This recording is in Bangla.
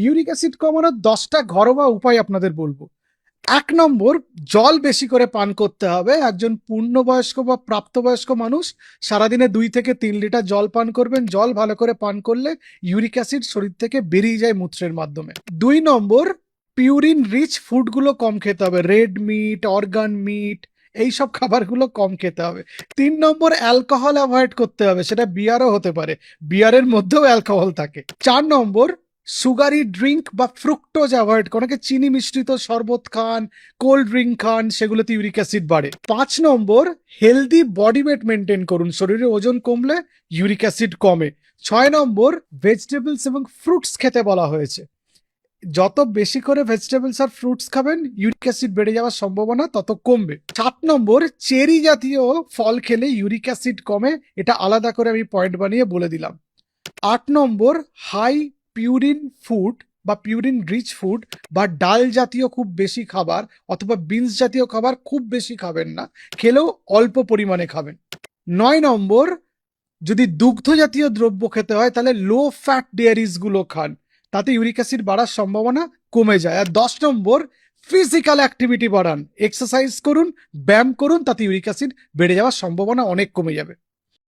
ইউরিক অ্যাসিড কমানোর 10টা ঘরোয়া উপায় আপনাদের বলবো। 1 নম্বর, জল বেশি করে পান করতে হবে। একজন পূর্ণবয়স্ক বা প্রাপ্তবয়স্ক মানুষ সারাদিনে 2 থেকে 3 লিটার জল পান করবেন। জল ভালো করে পান করলে ইউরিক অ্যাসিড শরীর থেকে বেরিয়ে যায় মূত্রের মাধ্যমে। 2 নম্বর, পিউরিন রিচ ফুডগুলো কম খেতে হবে। রেড মিট, অর্গান মিট, এইসব খাবারগুলো কম খেতে হবে। 3 নম্বর, অ্যালকোহল অ্যাভয়েড করতে হবে। সেটা বিয়ারও হতে পারে, বিয়ারের মধ্যেও অ্যালকোহল থাকে। 4 নম্বর, সুগারি ড্রিঙ্ক বা ফ্রুক্টোজ অ্যাভয়েড করুন। অনেকে চিনি মিশ্রিত শরবত খান, কোল্ড ড্রিঙ্ক খান, সেগুলোতে ইউরিক অ্যাসিড বাড়ে। 5 নম্বর, হেলদি বডি ওয়েট মেনটেন করুন। শরীরে ওজন কমলে ইউরিক অ্যাসিড কমে। 6 নম্বর, ভেজিটেবলস এবং ফ্রুটস খেতে বলা হয়েছে। যত বেশি করে ভেজিটেবলস আর ফ্রুটস খাবেন ইউরিক অ্যাসিড বেড়ে যাওয়ার সম্ভাবনা তত কমবে। 7 নম্বর, চেরি জাতীয় ফল খেলে ইউরিক অ্যাসিড কমে। এটা আলাদা করে আমি পয়েন্ট বানিয়ে বলে দিলাম। 8 নম্বর, হাই পিউরিন ফুড বা পিউরিন রিচ ফুড বা ডাল জাতীয় খুব বেশি খাবার অথবা বিনস জাতীয় খাবার খুব বেশি খাবেন না, খেলেও অল্প পরিমাণে খাবেন। 9 নম্বর, যদি দুগ্ধ জাতীয় দ্রব্য খেতে হয় তাহলে লো ফ্যাট ডেয়ারিজ গুলো খান, তাতে ইউরিক অ্যাসিড বাড়ার সম্ভাবনা কমে যায়। আর 10 নম্বর, ফিজিক্যাল অ্যাক্টিভিটি বাড়ান, এক্সারসাইজ করুন, ব্যায়াম করুন, তাতে ইউরিক অ্যাসিড বেড়ে যাওয়ার সম্ভাবনা অনেক কমে যাবে।